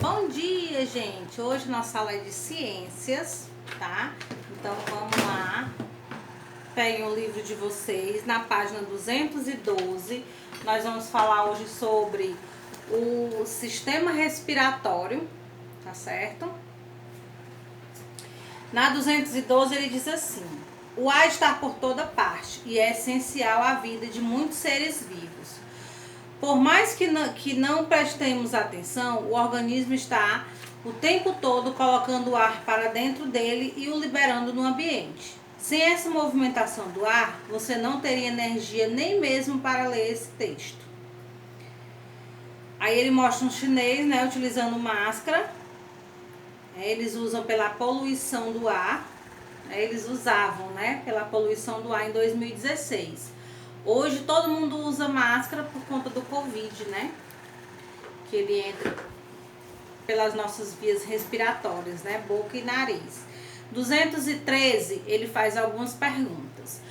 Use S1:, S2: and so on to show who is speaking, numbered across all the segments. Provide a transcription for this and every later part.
S1: Bom dia, gente! Hoje nossa aula é de ciências, tá? Então vamos lá. Peguem o livro de vocês, na página 212. Nós vamos falar hoje sobre o sistema respiratório, tá certo? Na 212 ele diz assim: o ar está por toda parte e é essencial à vida de muitos seres vivos. Por mais que não prestemos atenção, o organismo está o tempo todo colocando o ar para dentro dele e o liberando no ambiente. Sem essa movimentação do ar, você não teria energia nem mesmo para ler esse texto. Aí ele mostra um chinês, né, utilizando máscara. Eles usam pela poluição do ar. Eles usavam, né, pela poluição do ar em 2016. Hoje todo mundo usa máscara por conta do Covid, né? Que ele entra pelas nossas vias respiratórias, né? Boca e nariz. 213, ele faz algumas perguntas.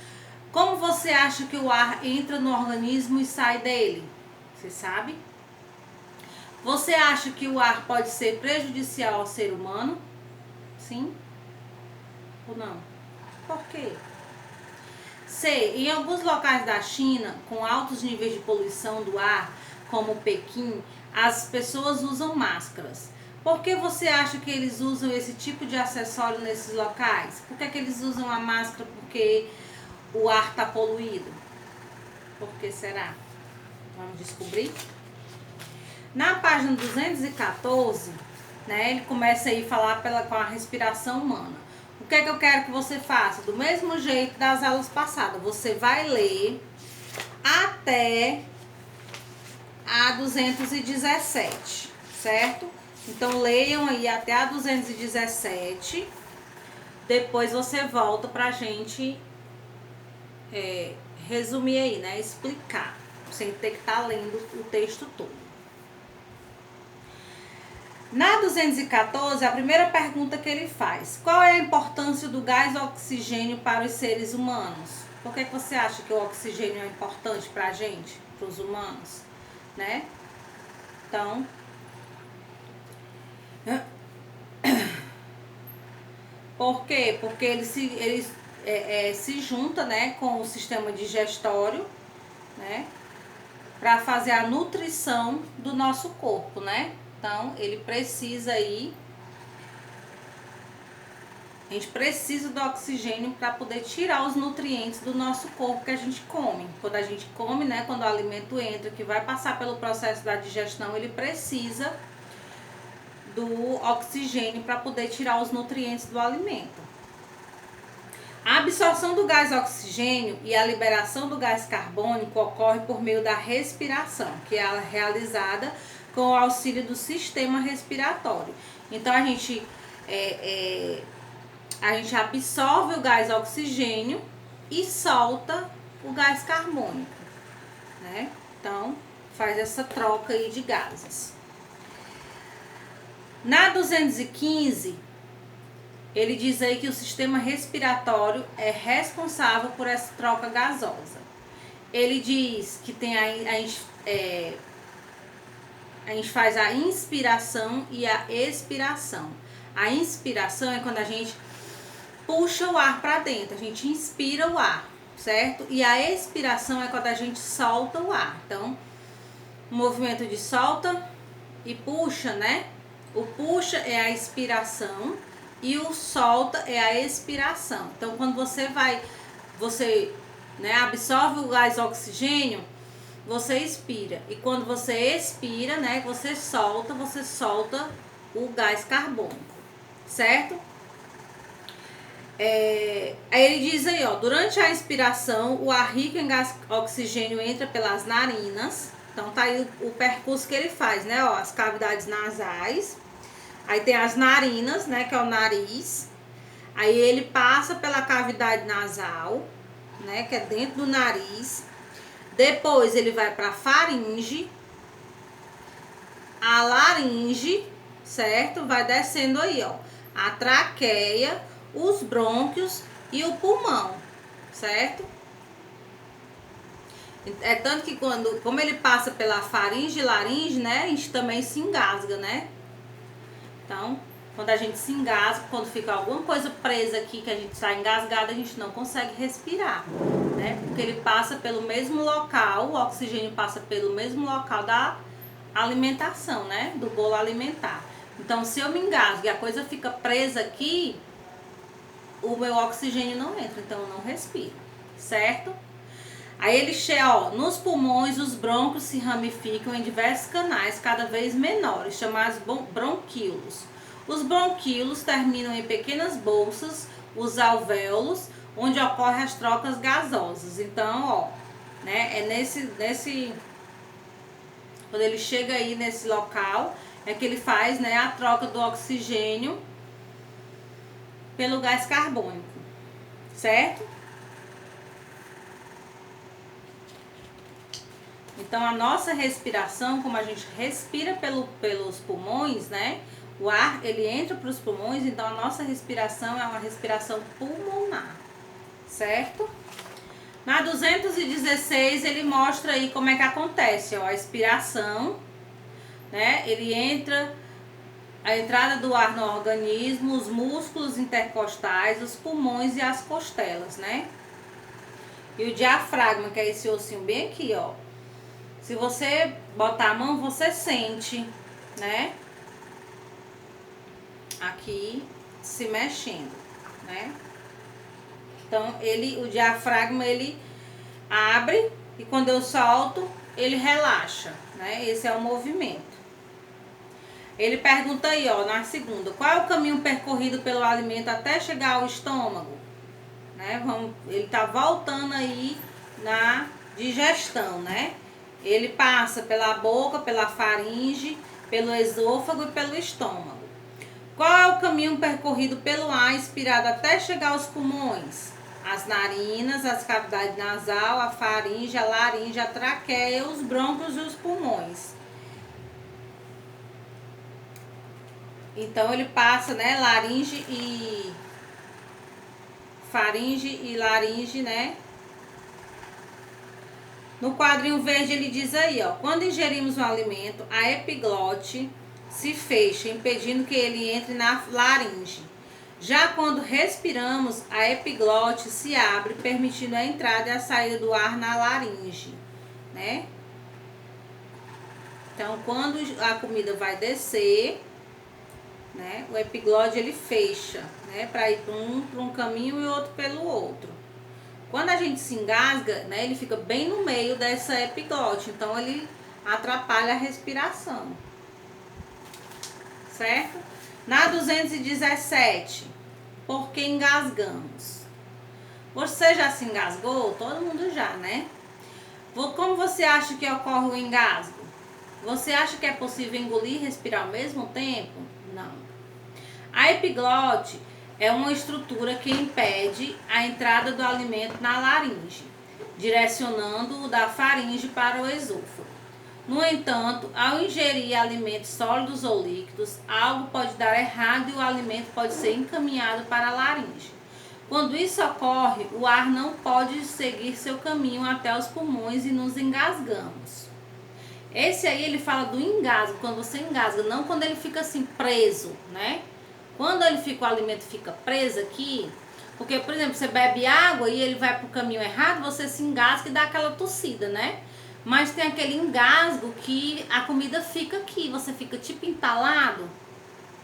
S1: Como você acha que o ar entra no organismo e sai dele? Você sabe? Você acha que o ar pode ser prejudicial ao ser humano? Sim ou não? Por quê? C. Em alguns locais da China, com altos níveis de poluição do ar, como Pequim, as pessoas usam máscaras. Por que você acha que eles usam esse tipo de acessório nesses locais? Por que eles usam a máscara? Porque o ar está poluído? Por que será? Vamos descobrir. Na página 214, né, ele começa aí a falar com a respiração humana. O que é que eu quero que você faça? Do mesmo jeito das aulas passadas. Você vai ler até a 217, certo? Então, leiam aí até a 217. Depois você volta pra gente resumir aí, né? Explicar. Sem ter que estar lendo o texto todo. Na 214, a primeira pergunta que ele faz: qual é a importância do gás oxigênio para os seres humanos? Por que você acha que o oxigênio é importante para a gente, para os humanos, né? Então, por quê? Porque ele se junta, né, com o sistema digestório, né, para fazer a nutrição do nosso corpo, né? Então, ele precisa aí. A gente precisa do oxigênio para poder tirar os nutrientes do nosso corpo que a gente come. Quando a gente come, né, quando o alimento entra, que vai passar pelo processo da digestão, ele precisa do oxigênio para poder tirar os nutrientes do alimento. A absorção do gás oxigênio e a liberação do gás carbônico ocorre por meio da respiração, que é realizada com o auxílio do sistema respiratório. Então, a gente absorve o gás oxigênio e solta o gás carbônico, né? Então, faz essa troca aí de gases. Na 215, ele diz aí que o sistema respiratório é responsável por essa troca gasosa. Ele diz que tem a gente faz a inspiração e a expiração. A inspiração é quando a gente puxa o ar para dentro, a gente inspira o ar, certo? E a expiração é quando a gente solta o ar. Então, o movimento de solta e puxa, né? O puxa é a inspiração e o solta é a expiração. Então, quando você absorve o gás oxigênio, você expira. E quando você expira, né, você solta o gás carbônico, certo? Aí ele diz aí, ó, durante a inspiração, o ar rico em gás oxigênio entra pelas narinas. Então tá aí o percurso que ele faz, né, ó, as cavidades nasais. Aí tem as narinas, né, que é o nariz. Aí ele passa pela cavidade nasal, né, que é dentro do nariz. Depois ele vai para a faringe, a laringe, certo? Vai descendo aí, ó, a traqueia, os brônquios e o pulmão, certo? É tanto que como ele passa pela faringe e laringe, né, a gente também se engasga, né? Então, quando a gente se engasga, quando fica alguma coisa presa aqui, que a gente está engasgada, a gente não consegue respirar, né? Porque ele passa pelo mesmo local, o oxigênio passa pelo mesmo local da alimentação, né? Do bolo alimentar. Então, se eu me engasgo e a coisa fica presa aqui, o meu oxigênio não entra, então eu não respiro, certo? Aí ele chega, ó, nos pulmões os brônquios se ramificam em diversos canais cada vez menores, chamados bronquíolos. Os bronquíolos terminam em pequenas bolsas, os alvéolos, onde ocorrem as trocas gasosas. Então, ó, né, é nesse quando ele chega aí nesse local, é que ele faz, né, a troca do oxigênio pelo gás carbônico, certo? Então, a nossa respiração, como a gente respira pelos pulmões, né? O ar, ele entra para os pulmões, então a nossa respiração é uma respiração pulmonar, certo? Na 216, ele mostra aí como é que acontece, ó, a expiração, né? Ele entra, a entrada do ar no organismo, os músculos intercostais, os pulmões e as costelas, né? E o diafragma, que é esse ossinho bem aqui, ó. Se você botar a mão, você sente, né? Aqui se mexendo, né? Então, o diafragma, ele abre e quando eu solto, ele relaxa, né? Esse é o movimento. Ele pergunta aí, ó, na segunda, qual é o caminho percorrido pelo alimento até chegar ao estômago? Né? Ele tá voltando aí na digestão, né? Ele passa pela boca, pela faringe, pelo esôfago e pelo estômago. Qual é o caminho percorrido pelo ar expirado até chegar aos pulmões? As narinas, as cavidades nasal, a faringe, a laringe, a traqueia, os brônquios e os pulmões. Então ele passa, né, faringe e laringe, né? No quadrinho verde ele diz aí, ó, quando ingerimos um alimento, a epiglote se fecha, impedindo que ele entre na laringe. Já quando respiramos, a epiglote se abre, permitindo a entrada e a saída do ar na laringe, né? Então, quando a comida vai descer, né, o epiglote ele fecha, né, para ir para um caminho e outro pelo outro. Quando a gente se engasga, né, ele fica bem no meio dessa epiglote, então ele atrapalha a respiração, certo? Na 217, por que engasgamos? Você já se engasgou? Todo mundo já, né? Como você acha que ocorre o engasgo? Você acha que é possível engolir e respirar ao mesmo tempo? Não. A epiglote é uma estrutura que impede a entrada do alimento na laringe, direcionando-o da faringe para o esôfago. No entanto, ao ingerir alimentos sólidos ou líquidos, algo pode dar errado e o alimento pode ser encaminhado para a laringe. Quando isso ocorre, o ar não pode seguir seu caminho até os pulmões e nos engasgamos. Esse aí ele fala do engasgo, quando você engasga, não quando ele fica assim preso, né? Quando o alimento fica preso aqui, porque, por exemplo, você bebe água e ele vai para o caminho errado, você se engasga e dá aquela tossida, né? Mas tem aquele engasgo que a comida fica aqui, você fica tipo entalado,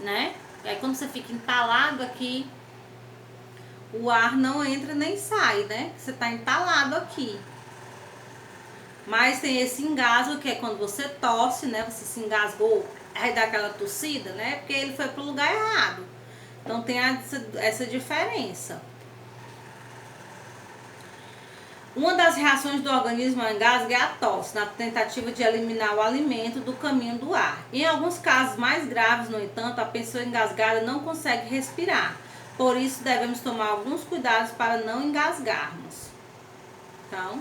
S1: né? E aí quando você fica entalado aqui, o ar não entra nem sai, né? Você tá entalado aqui. Mas tem esse engasgo que é quando você tosse, né? Você se engasgou, aí dá aquela tossida, né? Porque ele foi pro lugar errado. Então tem essa diferença. Uma das reações do organismo ao engasgo é a tosse, na tentativa de eliminar o alimento do caminho do ar. Em alguns casos mais graves, no entanto, a pessoa engasgada não consegue respirar. Por isso, devemos tomar alguns cuidados para não engasgarmos. Então,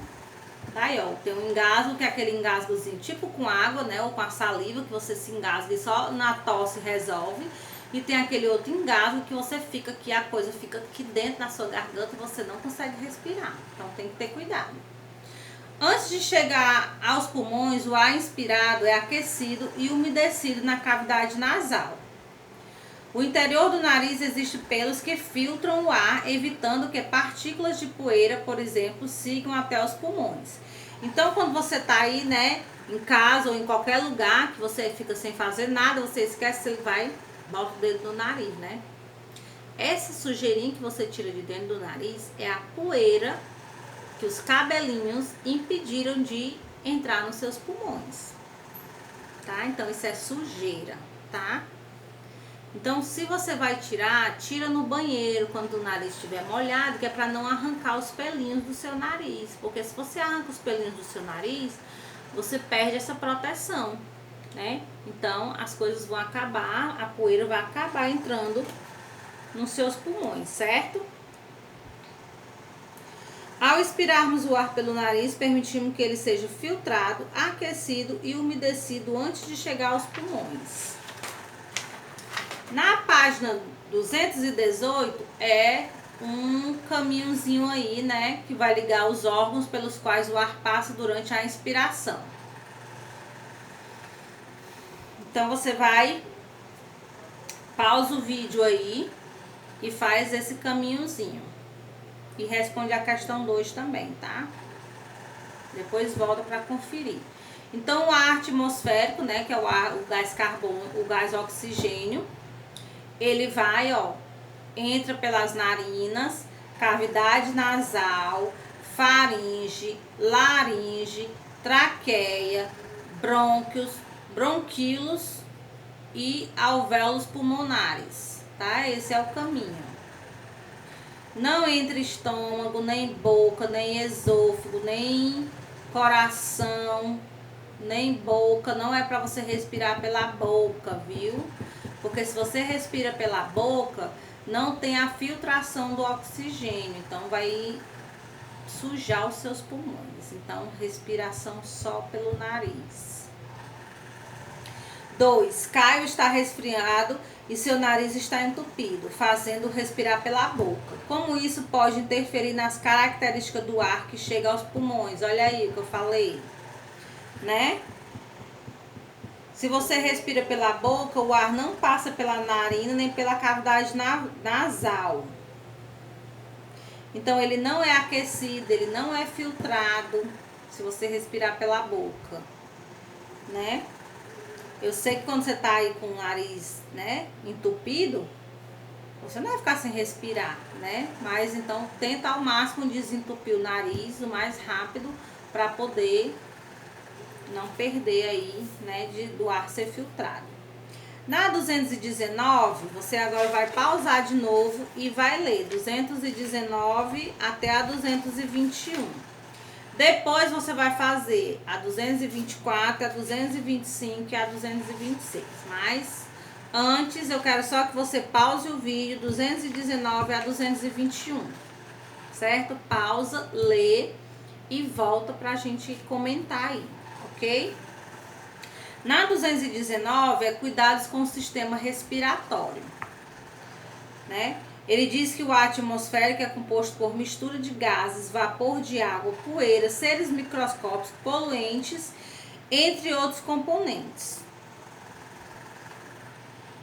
S1: tá aí, ó. Tem um engasgo, que é aquele engasgozinho tipo com água, né? Ou com a saliva, que você se engasga e só na tosse resolve. E tem aquele outro engasgo que você fica aqui, a coisa fica aqui dentro da sua garganta e você não consegue respirar. Então tem que ter cuidado. Antes de chegar aos pulmões, o ar inspirado é aquecido e umedecido na cavidade nasal. O interior do nariz existe pelos que filtram o ar, evitando que partículas de poeira, por exemplo, sigam até os pulmões. Então, quando você tá aí, né, em casa ou em qualquer lugar que você fica sem fazer nada, você esquece, você vai, bota o dedo no nariz, né? Essa sujeirinha que você tira de dentro do nariz é a poeira que os cabelinhos impediram de entrar nos seus pulmões, tá? Então, isso é sujeira, tá? Então, se você vai tirar, tira no banheiro quando o nariz estiver molhado, que é para não arrancar os pelinhos do seu nariz. Porque se você arranca os pelinhos do seu nariz, você perde essa proteção, né? Então, as coisas vão acabar, a poeira vai acabar entrando nos seus pulmões, certo? Ao expirarmos o ar pelo nariz, permitimos que ele seja filtrado, aquecido e umedecido antes de chegar aos pulmões. Na página 218 é um caminhozinho aí, né, que vai ligar os órgãos pelos quais o ar passa durante a inspiração. Então você vai, pausa o vídeo aí e faz esse caminhozinho. E responde a questão 2 também, tá? Depois volta para conferir. Então o ar atmosférico, né, que é o ar, o gás carbono, o gás oxigênio, ele vai, ó, entra pelas narinas, cavidade nasal, faringe, laringe, traqueia, brônquios, bronquíolos e alvéolos pulmonares, tá? Esse é o caminho. Não entra estômago, nem boca, nem esôfago, nem coração, nem boca. Não é para você respirar pela boca, viu? Porque se você respira pela boca, não tem a filtração do oxigênio, então vai sujar os seus pulmões. Então, respiração só pelo nariz. 2. Caio está resfriado e seu nariz está entupido, fazendo respirar pela boca. Como isso pode interferir nas características do ar que chega aos pulmões? Olha aí o que eu falei, né? Se você respira pela boca, o ar não passa pela narina nem pela cavidade nasal. Então, ele não é aquecido, ele não é filtrado se você respirar pela boca, né? Eu sei que quando você tá aí com o nariz, né, entupido, você não vai ficar sem respirar, né? Mas, então, tenta ao máximo desentupir o nariz o mais rápido para poder não perder aí, né, do ar ser filtrado. Na 219, você agora vai pausar de novo e vai ler 219 até a 221. Depois você vai fazer a 224, a 225 e a 226. Mas antes eu quero só que você pause o vídeo 219 a 221, certo? Pausa, lê e volta pra gente comentar aí, ok? Na 219 é cuidados com o sistema respiratório, né? Ele diz que o ar atmosférico é composto por mistura de gases, vapor de água, poeira, seres microscópicos, poluentes, entre outros componentes,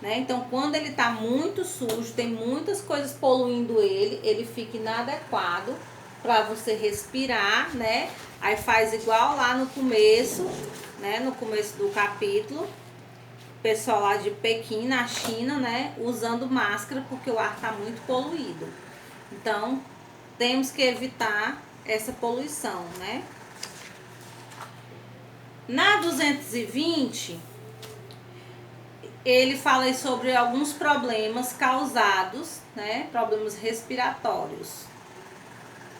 S1: né? Então, quando ele está muito sujo, tem muitas coisas poluindo ele, ele fica inadequado para você respirar, né? Aí faz igual lá no começo, né? No começo do capítulo, pessoal lá de Pequim, na China, né, usando máscara porque o ar está muito poluído. Então, temos que evitar essa poluição, né? Na 220, ele fala sobre alguns problemas causados, né, problemas respiratórios.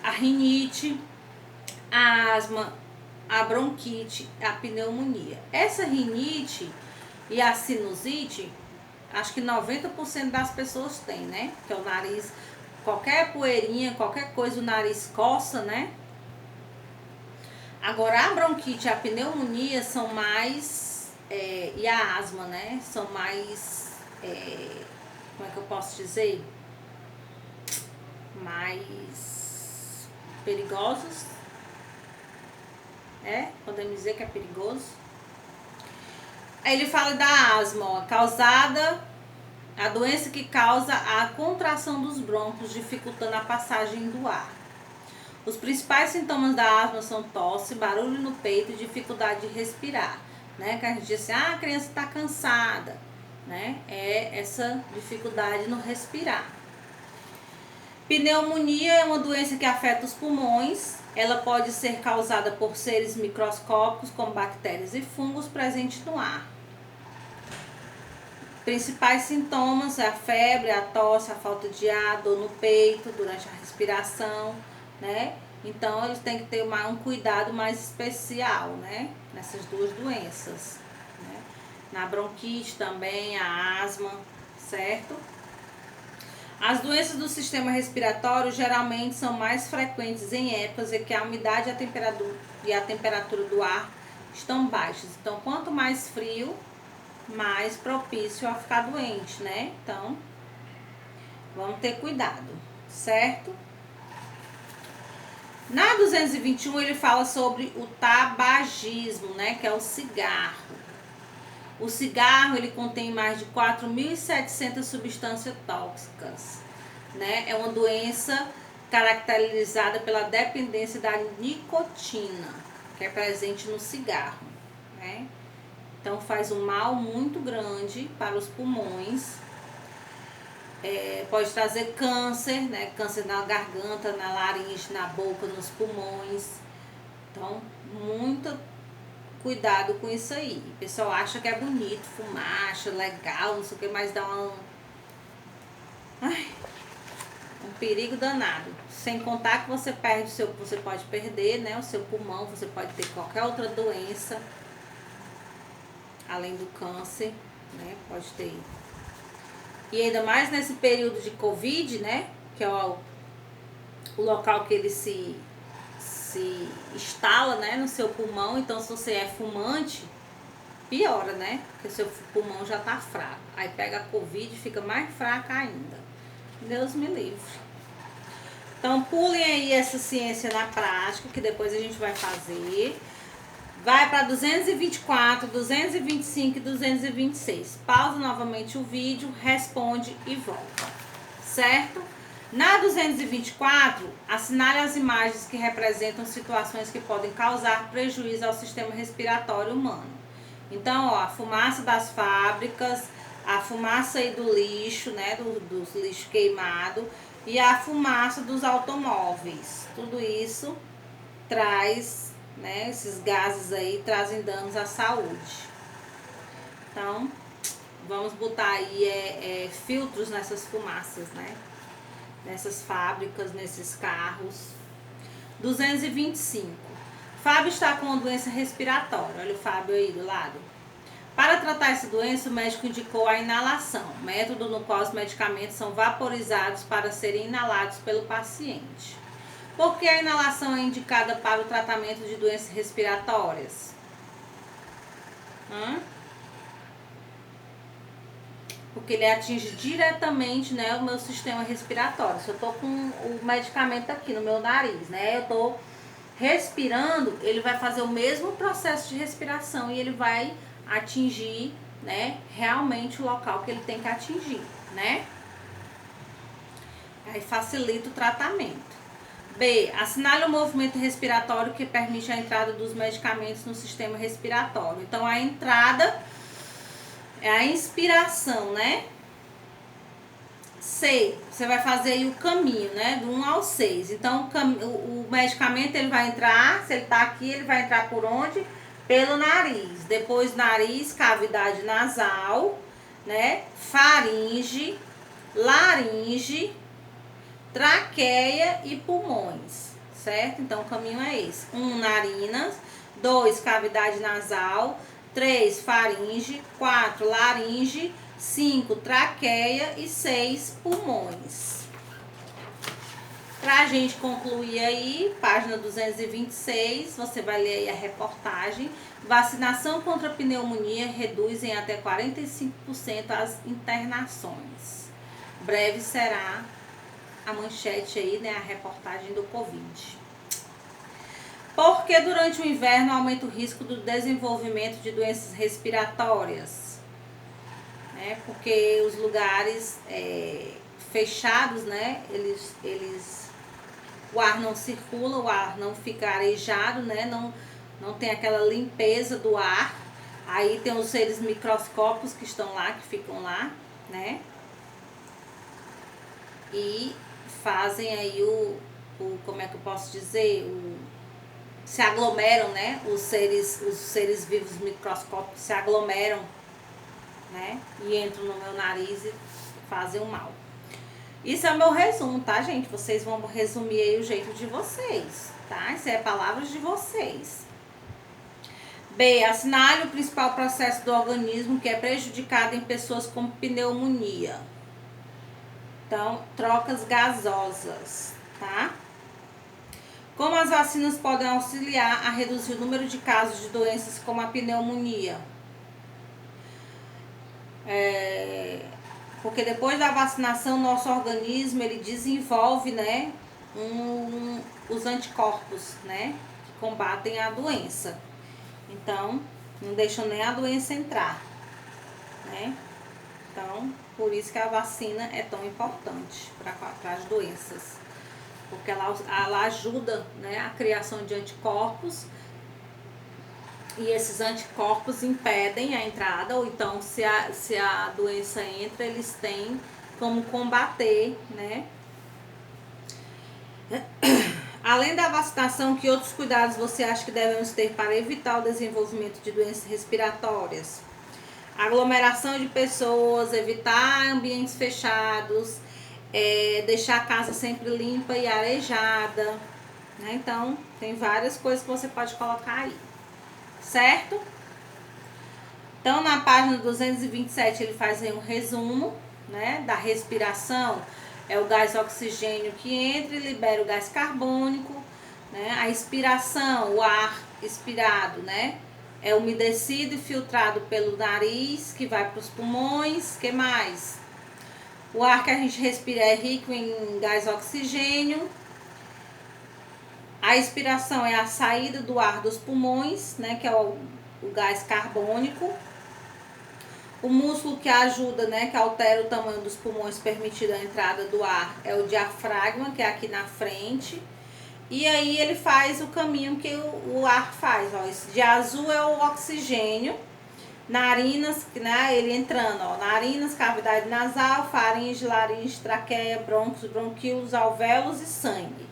S1: A rinite, a asma, a bronquite, a pneumonia. Essa rinite e a sinusite, acho que 90% das pessoas tem, né? Que é o nariz, qualquer poeirinha, qualquer coisa, o nariz coça, né? Agora, a bronquite e a pneumonia são mais, e a asma, né? São mais, como é que eu posso dizer? Mais perigosos. Podemos dizer que é perigoso. Aí ele fala da asma, ó, causada A doença que causa a contração dos brônquios, dificultando a passagem do ar. Os principais sintomas da asma são tosse, barulho no peito e dificuldade de respirar, né? Que a gente diz assim, a criança está cansada, né? É essa dificuldade no respirar. Pneumonia é uma doença que afeta os pulmões. Ela pode ser causada por seres microscópicos, como bactérias e fungos presentes no ar. Principais sintomas é a febre, a tosse, a falta de ar, dor no peito durante a respiração, né? Então, eles têm que ter um cuidado mais especial, né? Nessas duas doenças, né? Na bronquite também, a asma, certo? As doenças do sistema respiratório geralmente são mais frequentes em épocas em que a umidade e a temperatura do ar estão baixas. Então, quanto mais frio, mais propício a ficar doente, né? Então, vamos ter cuidado, certo? Na 221 ele fala sobre o tabagismo, né? Que é o cigarro. O cigarro, ele contém mais de 4.700 substâncias tóxicas, né? É uma doença caracterizada pela dependência da nicotina, que é presente no cigarro, né? Então faz um mal muito grande para os pulmões. Pode trazer câncer, né? Câncer na garganta, na laringe, na boca, nos pulmões. Então, muito cuidado com isso aí. O pessoal acha que é bonito fumar, acha legal, não sei o que, mas dá um perigo danado. Sem contar que você pode perder, né, o seu pulmão, você pode ter qualquer outra doença além do câncer, né? Pode ter. E ainda mais nesse período de Covid, né? Que é o local que ele se instala, né? No seu pulmão. Então, se você é fumante, piora, né? Porque o seu pulmão já tá fraco. Aí pega a Covid e fica mais fraca ainda. Deus me livre. Então, pulem aí essa ciência na prática, que depois a gente vai fazer. Vai para 224, 225 e 226. Pausa novamente o vídeo, responde e volta. Certo? Na 224, assinale as imagens que representam situações que podem causar prejuízo ao sistema respiratório humano. Então, ó, a fumaça das fábricas, a fumaça aí do lixo, né, dos lixos queimados e a fumaça dos automóveis. Tudo isso traz, né, esses gases aí trazem danos à saúde. Então, vamos botar aí filtros nessas fumaças, né? Nessas fábricas, nesses carros. 225. Fábio está com uma doença respiratória. Olha o Fábio aí do lado. Para tratar essa doença, o médico indicou a inalação, método no qual os medicamentos são vaporizados para serem inalados pelo paciente. Por que a inalação é indicada para o tratamento de doenças respiratórias? Porque ele atinge diretamente, né, o meu sistema respiratório. Se eu tô com o medicamento aqui no meu nariz, né, eu tô respirando, ele vai fazer o mesmo processo de respiração e ele vai atingir, né, realmente o local que ele tem que atingir, né? Aí facilita o tratamento. B. Assinale o movimento respiratório que permite a entrada dos medicamentos no sistema respiratório. Então, a entrada é a inspiração, né? C. Você vai fazer aí o caminho, né? Do 1 ao 6. Então, o medicamento, ele vai entrar, se ele tá aqui, ele vai entrar por onde? Pelo nariz. Depois, nariz, cavidade nasal, né? Faringe, laringe, traqueia e pulmões, certo? Então, o caminho é esse. 1, narinas. 2, cavidade nasal. 3, faringe. 4, laringe. 5, traqueia. E 6, pulmões. Pra gente concluir aí, página 226, você vai ler aí a reportagem. Vacinação contra a pneumonia reduz em até 45% as internações. Breve será a manchete aí, né, a reportagem do Covid. Porque durante o inverno aumenta o risco do desenvolvimento de doenças respiratórias. né? Porque os lugares fechados, né? O ar não circula, o ar não fica arejado, né? Não tem aquela limpeza do ar. Aí tem os seres microscópicos que estão lá, que ficam lá, né? E fazem aí como é que eu posso dizer? Se aglomeram, né? Os seres vivos microscópicos se aglomeram, né? E entram no meu nariz e fazem o mal. Isso é o meu resumo, tá, gente? Vocês vão resumir aí o jeito de vocês, tá? Isso é palavras de vocês. B. Assinale o principal processo do organismo que é prejudicado em pessoas com pneumonia. Então, trocas gasosas, tá? Como as vacinas podem auxiliar a reduzir o número de casos de doenças como a pneumonia? Porque depois da vacinação, nosso organismo, ele desenvolve, né, os anticorpos, né, que combatem a doença. Então, não deixam nem a doença entrar, né? Então, por isso que a vacina é tão importante para as doenças. Porque ela ajuda, né, a criação de anticorpos. E esses anticorpos impedem a entrada, ou então se a doença entra, eles têm como combater, né? Além da vacinação, que outros cuidados você acha que devemos ter para evitar o desenvolvimento de doenças respiratórias? Aglomeração de pessoas, evitar ambientes fechados, deixar a casa sempre limpa e arejada, né? Então, tem várias coisas que você pode colocar aí, certo? Então, na página 227, ele faz aí um resumo, né, da respiração. É o gás oxigênio que entra e libera o gás carbônico, né? A expiração, o ar expirado, né, é umedecido e filtrado pelo nariz, que vai para os pulmões. Que mais? O ar que a gente respira é rico em gás oxigênio. A expiração é a saída do ar dos pulmões, né, que é o gás carbônico. O músculo que ajuda, né, que altera o tamanho dos pulmões, permitindo a entrada do ar, é o diafragma, que é aqui na frente. E aí ele faz o caminho que o ar faz, ó. Esse de azul é o oxigênio. Narinas, né, ele entrando, ó. Narinas, cavidade nasal, faringe, laringe, traqueia, brônquios, bronquíolos, alvéolos e sangue.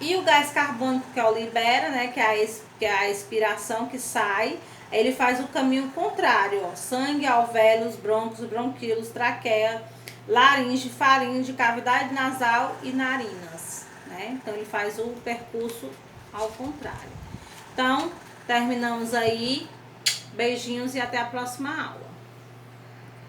S1: E o gás carbônico que é o libera, né, que é a expiração que sai. Ele faz o caminho contrário, ó. Sangue, alvéolos, brônquios, bronquíolos, traqueia, laringe, faringe, cavidade nasal e narinas, né? Então ele faz o percurso ao contrário. Então, terminamos aí. Beijinhos e até a próxima aula.